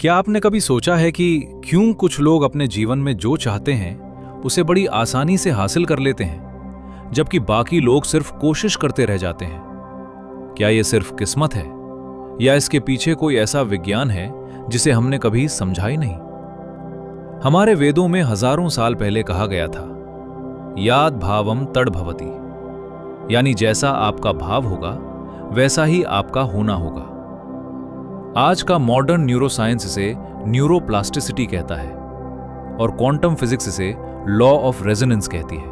क्या आपने कभी सोचा है कि क्यों कुछ लोग अपने जीवन में जो चाहते हैं उसे बड़ी आसानी से हासिल कर लेते हैं, जबकि बाकी लोग सिर्फ कोशिश करते रह जाते हैं? क्या यह सिर्फ किस्मत है या इसके पीछे कोई ऐसा विज्ञान है जिसे हमने कभी समझा ही नहीं? हमारे वेदों में हजारों साल पहले कहा गया था, याद भावम तड़ भवति, यानी जैसा आपका भाव होगा वैसा ही आपका होना होगा। आज का मॉडर्न न्यूरोसाइंस इसे न्यूरोप्लास्टिसिटी कहता है और क्वांटम फिजिक्स इसे लॉ ऑफ रेजोनेंस कहती है।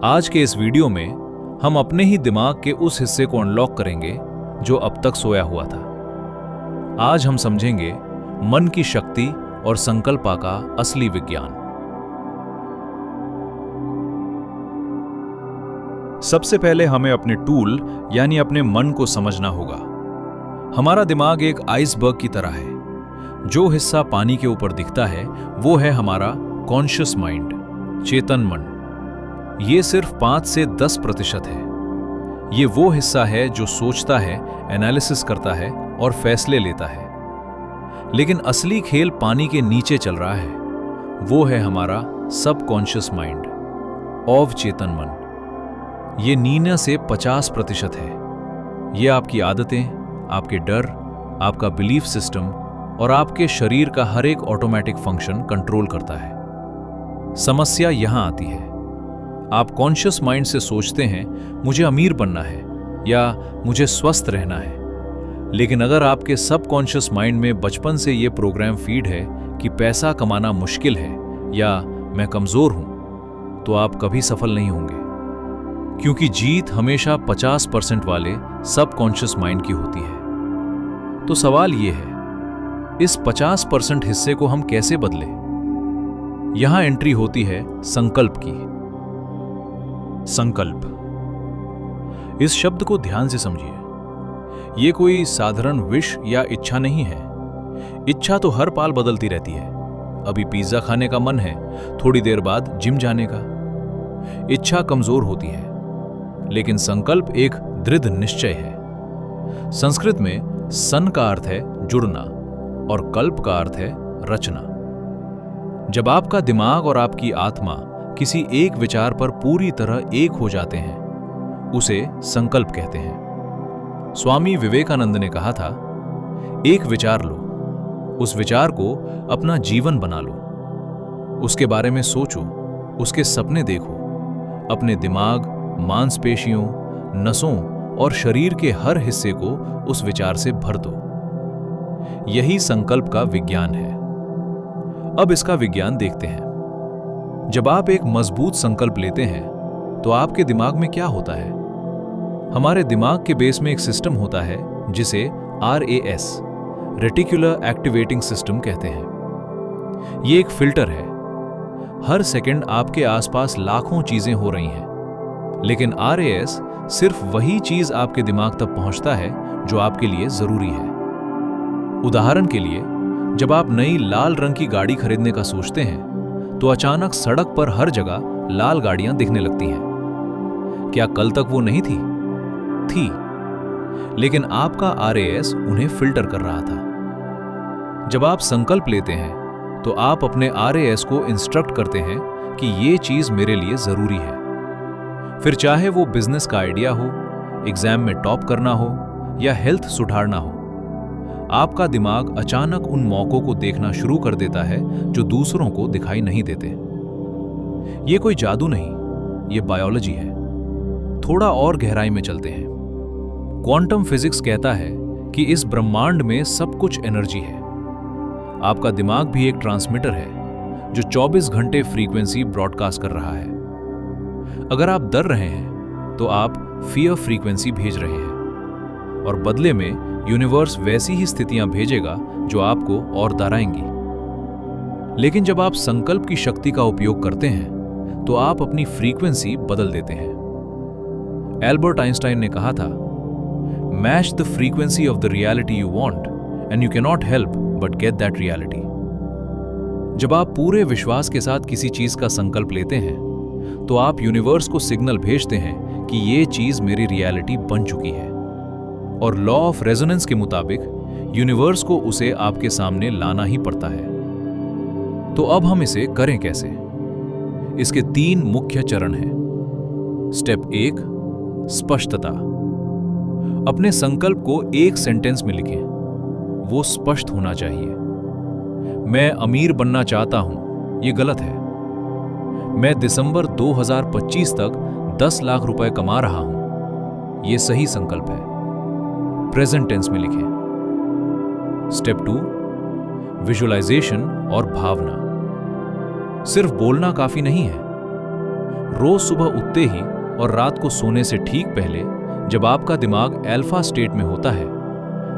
आज के इस वीडियो में हम अपने ही दिमाग के उस हिस्से को अनलॉक करेंगे जो अब तक सोया हुआ था। आज हम समझेंगे मन की शक्ति और संकल्पा का असली विज्ञान। सबसे पहले हमें अपने टूल यानी अपने मन को समझना होगा। हमारा दिमाग एक आइसबर्ग की तरह है। जो हिस्सा पानी के ऊपर दिखता है वो है हमारा कॉन्शियस माइंड, चेतन मन। ये सिर्फ 5 से 10% है। ये वो हिस्सा है जो सोचता है, एनालिसिस करता है और फैसले लेता है। लेकिन असली खेल पानी के नीचे चल रहा है। वो है हमारा सबकॉन्शियस माइंड, अवचेतन मन। ये 99 से 50% है। ये आपकी आदतें, आपके डर, आपका बिलीफ सिस्टम और आपके शरीर का हर एक ऑटोमेटिक फंक्शन कंट्रोल करता है। समस्या यहां आती है, आप कॉन्शियस माइंड से सोचते हैं मुझे अमीर बनना है या मुझे स्वस्थ रहना है। लेकिन अगर आपके सबकॉन्शियस माइंड में बचपन से यह प्रोग्राम फीड है कि पैसा कमाना मुश्किल है या मैं कमजोर हूं, तो आप कभी सफल नहीं होंगे, क्योंकि जीत हमेशा 50% वाले सबकॉन्शियस माइंड की होती है। तो सवाल यह है, इस 50% हिस्से को हम कैसे बदलें? यहां एंट्री होती है संकल्प की। संकल्प, इस शब्द को ध्यान से समझिए। यह कोई साधारण विश या इच्छा नहीं है। इच्छा तो हर पाल बदलती रहती है। अभी पिज्जा खाने का मन है, थोड़ी देर बाद जिम जाने का। इच्छा कमजोर होती है, लेकिन संकल्प एक दृढ़ निश्चय है। संस्कृत में सन का अर्थ है जुड़ना और कल्प का अर्थ है रचना। जब आपका दिमाग और आपकी आत्मा किसी एक विचार पर पूरी तरह एक हो जाते हैं, उसे संकल्प कहते हैं। स्वामी विवेकानंद ने कहा था, एक विचार लो, उस विचार को अपना जीवन बना लो। उसके बारे में सोचो, उसके सपने देखो, अपने दिमाग, मांसपेशियों, नसों और शरीर के हर हिस्से को उस विचार से भर दो। यही संकल्प का विज्ञान है। अब इसका विज्ञान देखते हैं। जब आप एक मजबूत संकल्प लेते हैं तो आपके दिमाग में क्या होता है? हमारे दिमाग के बेस में एक सिस्टम होता है जिसे RAS, रेटिकुलर एक्टिवेटिंग सिस्टम कहते हैं। ये एक फिल्टर है। हर सेकंड आपके आसपास लाखों चीजें हो रही हैं, लेकिन RAS सिर्फ वही चीज आपके दिमाग तक पहुंचता है जो आपके लिए जरूरी है। उदाहरण के लिए, जब आप नई लाल रंग की गाड़ी खरीदने का सोचते हैं तो अचानक सड़क पर हर जगह लाल गाड़ियां दिखने लगती हैं। क्या कल तक वो नहीं थी, लेकिन आपका RAS उन्हें फिल्टर कर रहा था। जब आप संकल्प लेते हैं तो आप अपने RAS को इंस्ट्रक्ट करते हैं कि ये चीज मेरे लिए जरूरी है। फिर चाहे वो बिजनेस का आइडिया हो, एग्जाम में टॉप करना हो या हेल्थ सुधारना हो, आपका दिमाग अचानक उन मौकों को देखना शुरू कर देता है जो दूसरों को दिखाई नहीं देते। ये कोई जादू नहीं, ये बायोलॉजी है। थोड़ा और गहराई में चलते हैं। क्वांटम फिजिक्स कहता है कि इस ब्रह्मांड में सब कुछ एनर्जी है। आपका दिमाग भी एक ट्रांसमीटर है जो 24 घंटे फ्रीक्वेंसी ब्रॉडकास्ट कर रहा है। अगर आप डर रहे हैं तो आप फियर फ्रीक्वेंसी भेज रहे हैं और बदले में यूनिवर्स वैसी ही स्थितियां भेजेगा जो आपको और डराएंगी। लेकिन जब आप संकल्प की शक्ति का उपयोग करते हैं तो आप अपनी फ्रीक्वेंसी बदल देते हैं। एल्बर्ट आइंस्टाइन ने कहा था, match the frequency of the reality you want and you can not help but get that reality. जब आप पूरे विश्वास के साथ किसी चीज का संकल्प लेते हैं तो आप यूनिवर्स को सिग्नल भेजते हैं कि ये चीज मेरी रियलिटी बन चुकी है। और लॉ ऑफ रेजोनेंस के मुताबिक यूनिवर्स को उसे आपके सामने लाना ही पड़ता है। तो अब हम इसे करें कैसे? इसके 3 मुख्य चरण हैं। स्टेप 1, स्पष्टता। अपने संकल्प को एक सेंटेंस में लिखें। वो स्पष्ट होना चाहिए। मैं अमीर बनना चाहता हूं, ये गलत है। मैं दिसंबर 2025 तक 10 लाख रुपए कमा रहा हूं, ये सही संकल्प है। प्रेजेंट टेंस में लिखें। स्टेप 2, विजुअलाइजेशन और भावना। सिर्फ बोलना काफी नहीं है। रोज सुबह उठते ही और रात को सोने से ठीक पहले, जब आपका दिमाग अल्फा स्टेट में होता है,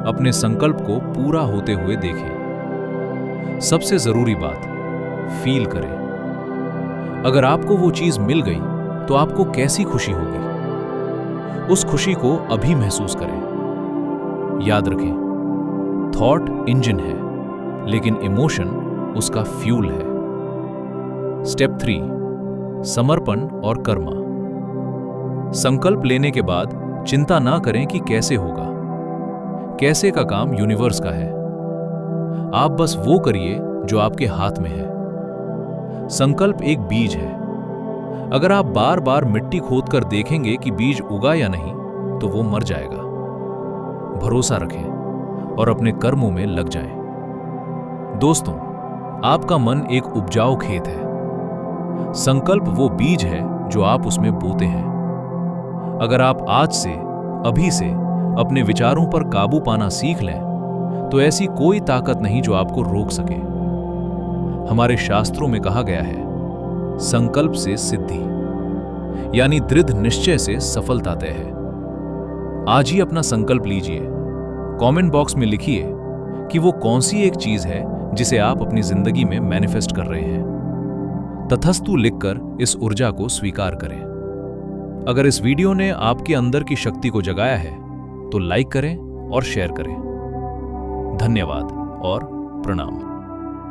अपने संकल्प को पूरा होते हुए देखें। सबसे जरूरी बात, फील करें। अगर आपको वो चीज मिल गई तो आपको कैसी खुशी होगी? उस खुशी को अभी महसूस करें। याद रखें, थॉट इंजन है, लेकिन इमोशन उसका फ्यूल है। स्टेप 3, समर्पण और कर्मा। संकल्प लेने के बाद चिंता ना करें कि कैसे होगा। कैसे का काम यूनिवर्स का है। आप बस वो करिए जो आपके हाथ में है। संकल्प एक बीज है। अगर आप बार बार मिट्टी खोदकर देखेंगे कि बीज उगा या नहीं, तो वो मर जाएगा। भरोसा रखें और अपने कर्मों में लग जाएं। दोस्तों, आपका मन एक उपजाऊ खेत है। संकल्प वो बीज है जो आप उसमें बोते हैं। अगर आप आज से, अभी से अपने विचारों पर काबू पाना सीख लें, तो ऐसी कोई ताकत नहीं जो आपको रोक सके। हमारे शास्त्रों में कहा गया है, संकल्प से सिद्धि, यानी दृढ़ निश्चय से सफलता तय है। आज ही अपना संकल्प लीजिए। कमेंट बॉक्स में लिखिए कि वो कौन सी एक चीज है जिसे आप अपनी जिंदगी में मैनिफेस्ट कर रहे हैं। तथस्तु लिखकर इस ऊर्जा को स्वीकार करें। अगर इस वीडियो ने आपके अंदर की शक्ति को जगाया है, तो लाइक करें और शेयर करें। धन्यवाद और प्रणाम।